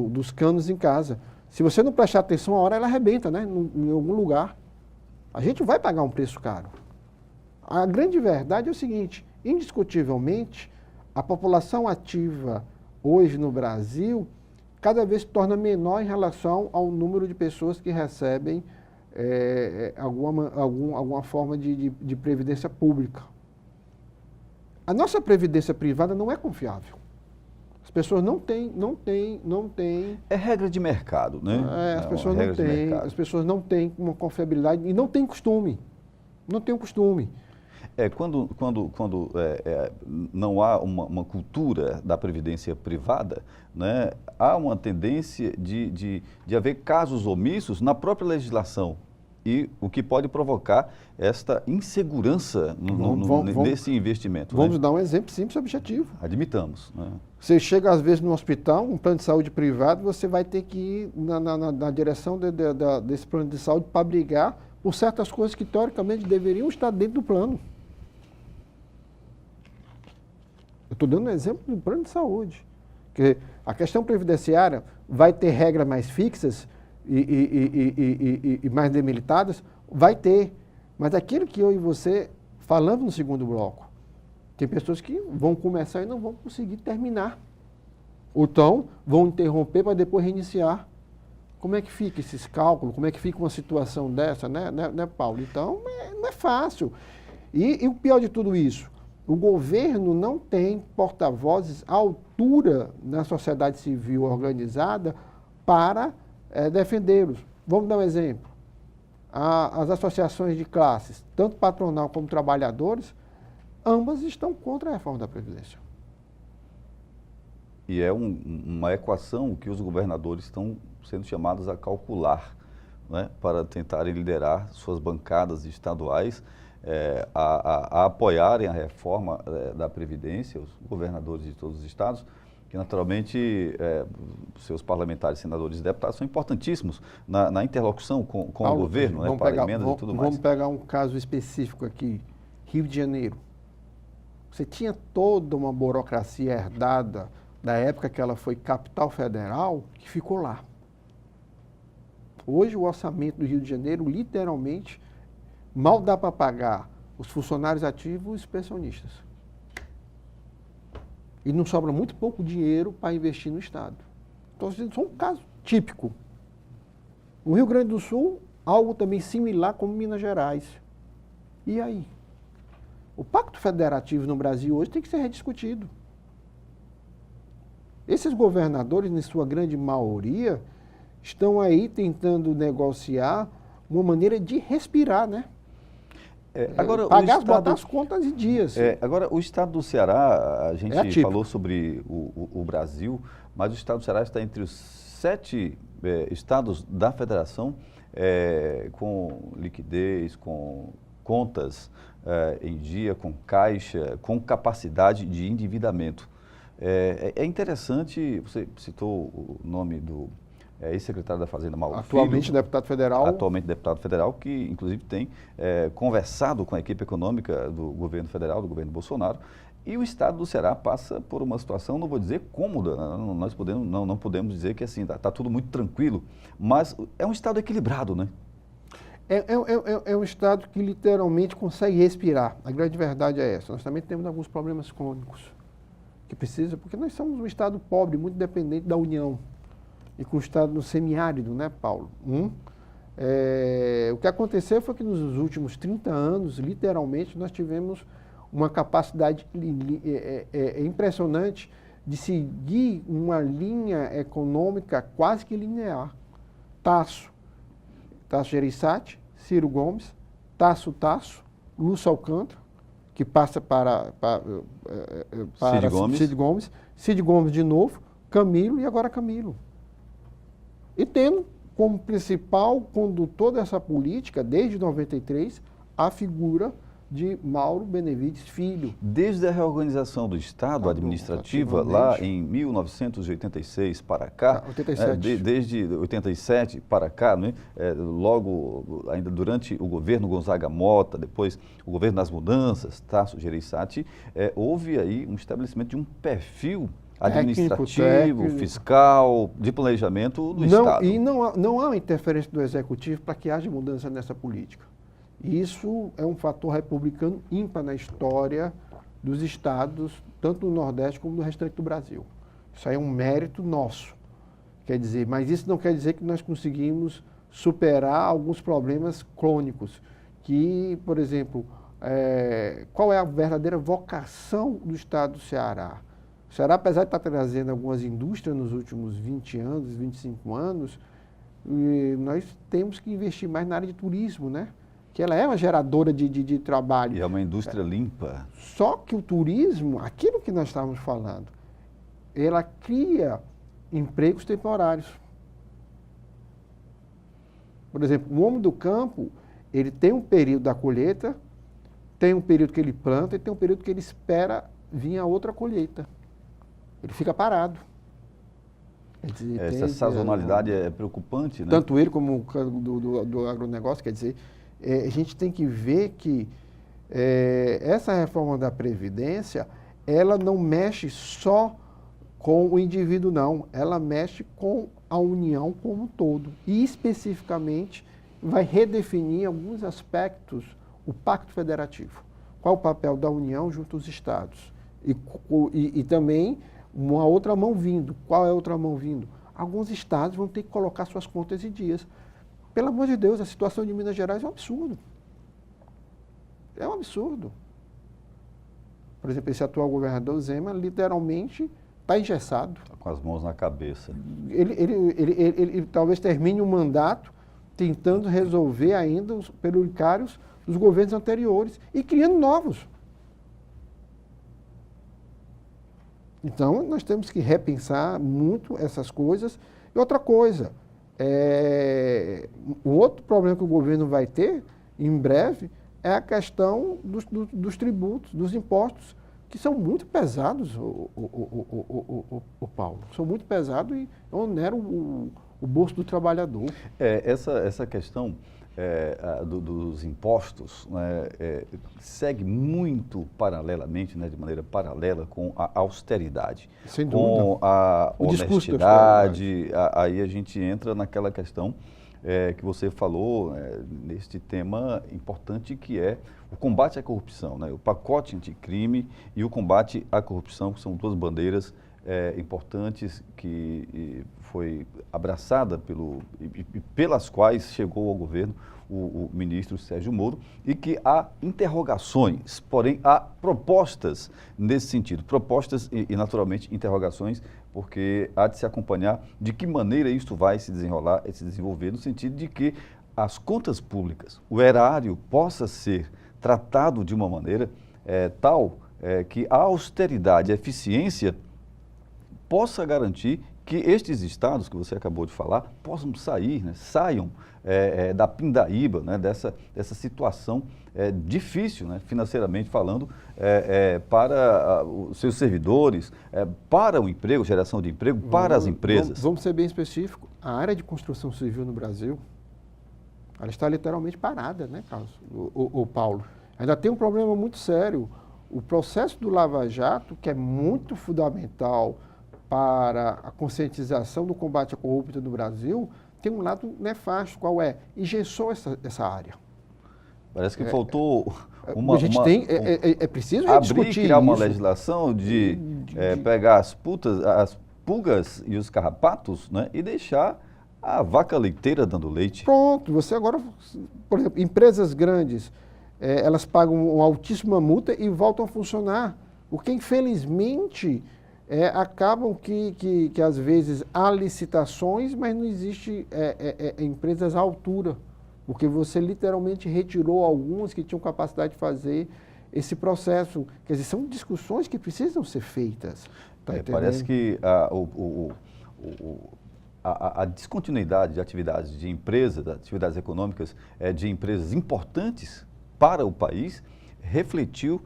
dos canos em casa. Se você não prestar atenção, a hora ela arrebenta, né? Em algum lugar. A gente vai pagar um preço caro. A grande verdade é o seguinte, indiscutivelmente, a população ativa hoje no Brasil cada vez se torna menor em relação ao número de pessoas que recebem alguma forma de previdência pública. A nossa previdência privada não é confiável. As pessoas não têm. É regra de mercado, né? As pessoas não têm uma confiabilidade e não têm costume. Não têm o costume. Quando não há uma cultura da previdência privada, né, há uma tendência de haver casos omissos na própria legislação. E o que pode provocar esta insegurança nesse investimento. Vamos dar um exemplo simples e objetivo. Admitamos. Né? Você chega às vezes no hospital, um plano de saúde privado, você vai ter que ir na direção desse plano de saúde para brigar por certas coisas que teoricamente deveriam estar dentro do plano. Eu estou dando um exemplo do plano de saúde. Porque a questão previdenciária vai ter regras mais fixas e mais delimitadas, vai ter. Mas aquilo que eu e você falamos no segundo bloco, tem pessoas que vão começar e não vão conseguir terminar. Ou então, vão interromper para depois reiniciar. Como é que fica esses cálculos? Como é que fica uma situação dessa, né Paulo? Então, não é fácil. E o pior de tudo isso, o governo não tem porta-vozes à altura na sociedade civil organizada para defendê-los. Vamos dar um exemplo. As associações de classes, tanto patronal como trabalhadores, ambas estão contra a reforma da Previdência. E é uma equação que os governadores estão sendo chamados a calcular, né, para tentarem liderar suas bancadas estaduais a apoiarem a reforma da Previdência, os governadores de todos os estados, que naturalmente seus parlamentares, senadores e deputados são importantíssimos na interlocução com Paulo, o governo, né, para emendas e tudo mais. Vamos pegar um caso específico aqui, Rio de Janeiro. Você tinha toda uma burocracia herdada da época que ela foi capital federal, que ficou lá. Hoje o orçamento do Rio de Janeiro, literalmente, mal dá para pagar os funcionários ativos e os pensionistas. E não sobra muito pouco dinheiro para investir no Estado. Então, isso é um caso típico. No Rio Grande do Sul, algo também similar como Minas Gerais. E aí? O Pacto Federativo no Brasil hoje tem que ser rediscutido. Esses governadores, em sua grande maioria, estão aí tentando negociar uma maneira de respirar, né? Botar as contas em dias. Agora, o estado do Ceará, a gente falou sobre o Brasil, mas o estado do Ceará está entre os 7 estados da federação com liquidez, com contas em dia, com caixa, com capacidade de endividamento. É interessante, você citou o nome do ex-secretário da Fazenda, Mauro Atualmente Filho, deputado federal. atualmente deputado federal, que inclusive tem conversado com a equipe econômica do governo federal, do governo Bolsonaro, e o estado do Ceará passa por uma situação, não vou dizer cômoda, não podemos dizer que assim, está tudo muito tranquilo, mas é um estado equilibrado, né? É um estado que literalmente consegue respirar. A grande verdade é essa. Nós também temos alguns problemas crônicos que precisa, porque nós somos um estado pobre, muito dependente da União, e com o estado no semiárido, né, Paulo? O que aconteceu foi que nos últimos 30 anos, literalmente, nós tivemos uma capacidade impressionante de seguir uma linha econômica quase que linear. Tasso Gereissati, Ciro Gomes, Tasso, Lúcio Alcântara, que passa para Cid Gomes de novo, Camilo e agora Camilo. E tendo como principal condutor dessa política, desde 93, a figura de Mauro Benevides Filho. Desde a reorganização do Estado administrativa, lá em 1986 para cá, 87. Desde 87 para cá, né, logo ainda durante o governo Gonzaga Mota, depois o governo das mudanças, Tasso Gereissati, houve aí um estabelecimento de um perfil administrativo, fiscal, de planejamento do Estado. E não há interferência do Executivo para que haja mudança nessa política. Isso é um fator republicano ímpar na história dos estados, tanto do Nordeste como do restante do Brasil. Isso aí é um mérito nosso. Quer dizer, mas isso não quer dizer que nós conseguimos superar alguns problemas crônicos, que, por exemplo, qual é a verdadeira vocação do estado do Ceará? O Ceará, apesar de estar trazendo algumas indústrias nos últimos 20 anos, 25 anos, nós temos que investir mais na área de turismo, né? Que ela é uma geradora de trabalho. E é uma indústria limpa. Só que o turismo, aquilo que nós estávamos falando, ela cria empregos temporários. Por exemplo, o homem do campo, ele tem um período da colheita, tem um período que ele planta e tem um período que ele espera vir a outra colheita. Ele fica parado. Dizer, essa sazonalidade é preocupante, né? Tanto ele como do agronegócio, quer dizer, a gente tem que ver que essa reforma da Previdência, ela não mexe só com o indivíduo, não. Ela mexe com a União como um todo. E, especificamente, vai redefinir alguns aspectos, o Pacto Federativo. Qual o papel da União junto aos Estados? E também uma outra mão vindo. Qual é a outra mão vindo? Alguns estados vão ter que colocar suas contas em dias. Pelo amor de Deus, a situação de Minas Gerais é um absurdo. É um absurdo. Por exemplo, esse atual governador Zema literalmente está engessado. Está com as mãos na cabeça. Ele talvez termine o mandato tentando resolver ainda os penduricários dos governos anteriores e criando novos. Então, nós temos que repensar muito essas coisas. E outra coisa, o outro problema que o governo vai ter, em breve, é a questão dos tributos, dos impostos, que são muito pesados, o Paulo. São muito pesados e oneram o bolso do trabalhador. Essa questão dos impostos, né, segue muito paralelamente, né, de maneira paralela com a austeridade. Sem dúvida. Com a honestidade. Aí a gente entra naquela questão que você falou, neste tema importante que é o combate à corrupção, né? O pacote anticrime e o combate à corrupção, que são duas bandeiras importantes que foi abraçada pelas quais chegou ao governo o ministro Sérgio Moro, e que há interrogações, porém há propostas nesse sentido, propostas e naturalmente interrogações, porque há de se acompanhar de que maneira isto vai se desenrolar e se desenvolver, no sentido de que as contas públicas, o erário possa ser tratado de uma maneira tal que a austeridade, a eficiência possa garantir que estes estados que você acabou de falar possam sair, né, saiam da pindaíba, né, dessa situação difícil, né, financeiramente falando, para os seus servidores, para o emprego, geração de emprego, para as empresas. Vamos ser bem específicos. A área de construção civil no Brasil, ela está literalmente parada, né, Carlos? O Paulo. Ainda tem um problema muito sério. O processo do Lava Jato, que é muito fundamental para a conscientização do combate à corrupção no Brasil, tem um lado nefasto, qual é? Engessou essa área. Parece que faltou a gente é preciso discutir criar uma isso. legislação de pegar as pulgas e os carrapatos, né, e deixar a vaca leiteira dando leite. Pronto, você agora, por exemplo, empresas grandes, elas pagam uma altíssima multa e voltam a funcionar. Porque, infelizmente, acabam que às vezes há licitações, mas não existe empresas à altura. Porque você literalmente retirou algumas que tinham capacidade de fazer esse processo. Quer dizer, são discussões que precisam ser feitas. Tá parece que a descontinuidade de atividades de empresas, atividades econômicas de empresas importantes para o país, refletiu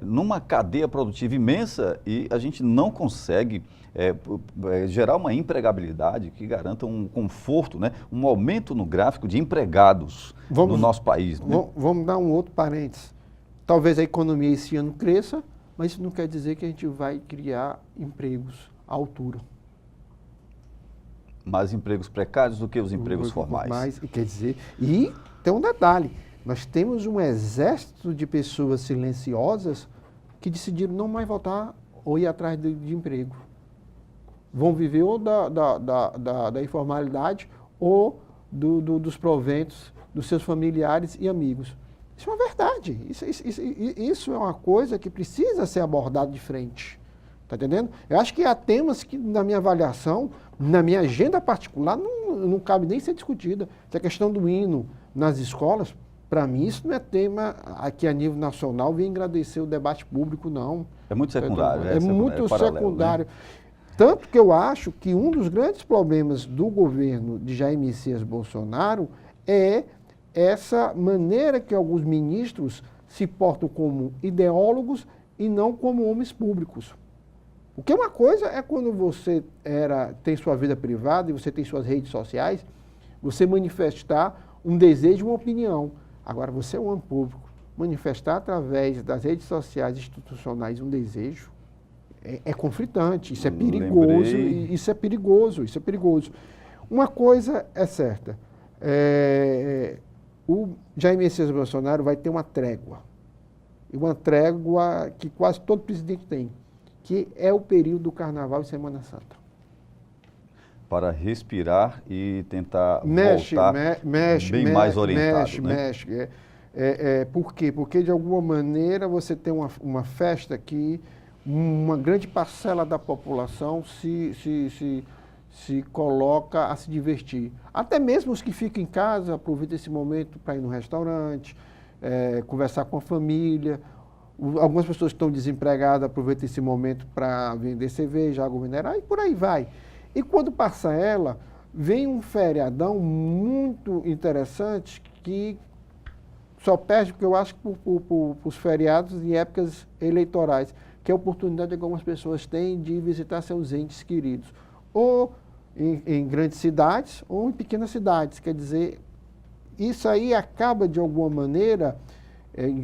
numa cadeia produtiva imensa e a gente não consegue gerar uma empregabilidade que garanta um conforto, né, um aumento no gráfico de empregados no nosso país. Né? Vamos dar um outro parênteses. Talvez a economia esse ano cresça, mas isso não quer dizer que a gente vai criar empregos à altura. Mais empregos precários do que os empregos formais. Quer dizer, e tem um detalhe, nós temos um exército de pessoas silenciosas que decidiram não mais votar ou ir atrás de emprego. Vão viver ou da informalidade ou dos proventos dos seus familiares e amigos. Isso é uma verdade, isso é uma coisa que precisa ser abordada de frente. Está entendendo? Eu acho que há temas que, na minha avaliação, na minha agenda particular, não cabe nem ser discutida. Se a questão do hino nas escolas, para mim, isso não é tema aqui a nível nacional, vem engrandecer o debate público, não. É muito secundário. É muito paralelo, secundário. Né? Tanto que eu acho que um dos grandes problemas do governo de Jair Messias Bolsonaro é essa maneira que alguns ministros se portam como ideólogos e não como homens públicos. Porque uma coisa é quando você tem sua vida privada e você tem suas redes sociais, você manifestar um desejo, uma opinião. Agora, você é um homem público, manifestar através das redes sociais institucionais um desejo é conflitante, isso é perigoso, isso é perigoso. Uma coisa é certa, o Jair Messias Bolsonaro vai ter uma trégua que quase todo presidente tem, que é o período do Carnaval e Semana Santa. Para respirar e tentar voltar bem mais orientado. Mexe. Por quê? Porque, de alguma maneira, você tem uma festa que uma grande parcela da população se coloca a se divertir. Até mesmo os que ficam em casa aproveitam esse momento para ir no restaurante, conversar com a família. Algumas pessoas que estão desempregadas aproveitam esse momento para vender cerveja, água mineral e por aí vai. E quando passa ela, vem um feriadão muito interessante que só perde, porque eu acho, para os feriados em épocas eleitorais, que é a oportunidade que algumas pessoas têm de visitar seus entes queridos, ou em grandes cidades ou em pequenas cidades. Quer dizer, isso aí acaba, de alguma maneira,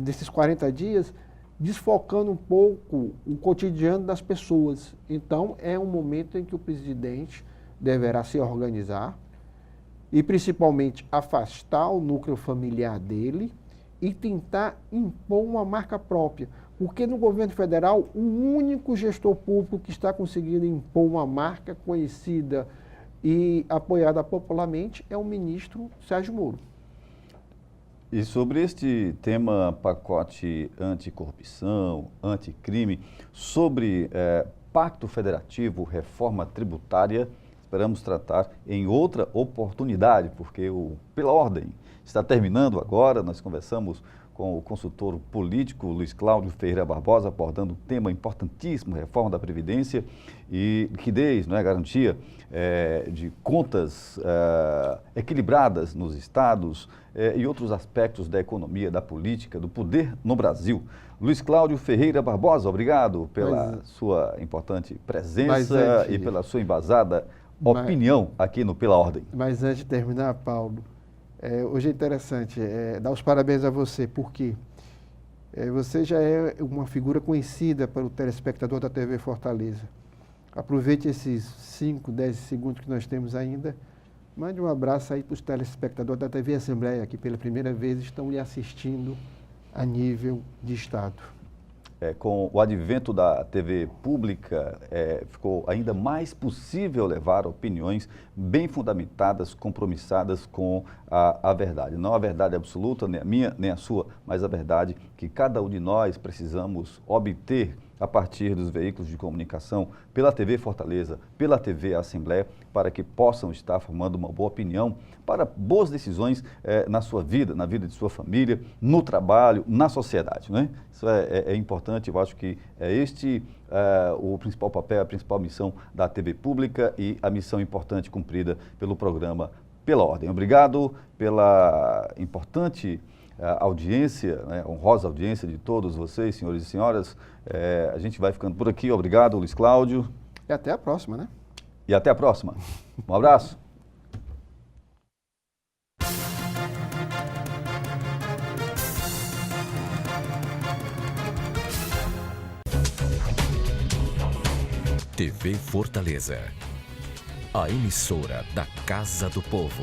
desses 40 dias, desfocando um pouco o cotidiano das pessoas. Então, é um momento em que o presidente deverá se organizar e, principalmente, afastar o núcleo familiar dele e tentar impor uma marca própria. Porque no governo federal, o único gestor público que está conseguindo impor uma marca conhecida e apoiada popularmente é o ministro Sérgio Moro. E sobre este tema, pacote anticorrupção, anticrime, sobre pacto federativo, reforma tributária, esperamos tratar em outra oportunidade, porque Pela Ordem está terminando agora. Nós conversamos com o consultor político Luiz Cláudio Ferreira Barbosa, abordando um tema importantíssimo, reforma da Previdência e liquidez, não é, garantia de contas equilibradas nos estados e outros aspectos da economia, da política, do poder no Brasil. Luiz Cláudio Ferreira Barbosa, obrigado pela sua importante presença e pela sua embasada opinião aqui no Pela Ordem. Mas antes de terminar, Paulo, hoje é interessante dar os parabéns a você, porque você já é uma figura conhecida para o telespectador da TV Fortaleza. Aproveite esses 5, 10 segundos que nós temos ainda. Mande um abraço aí para os telespectadores da TV Assembleia, que pela primeira vez estão lhe assistindo a nível de Estado. Com o advento da TV pública, ficou ainda mais possível levar opiniões bem fundamentadas, compromissadas com a verdade. Não a verdade absoluta, nem a minha, nem a sua, mas a verdade que cada um de nós precisamos obter a partir dos veículos de comunicação, pela TV Fortaleza, pela TV Assembleia, para que possam estar formando uma boa opinião para boas decisões na sua vida, na vida de sua família, no trabalho, na sociedade, não é? Isso é importante, eu acho que este o principal papel, a principal missão da TV pública e a missão importante cumprida pelo programa Pela Ordem. Obrigado pela importante audiência, né, honrosa audiência de todos vocês, senhores e senhoras. A gente vai ficando por aqui. Obrigado, Luiz Cláudio. E até a próxima, né? E até a próxima. Um abraço. TV Fortaleza, a emissora da Casa do Povo.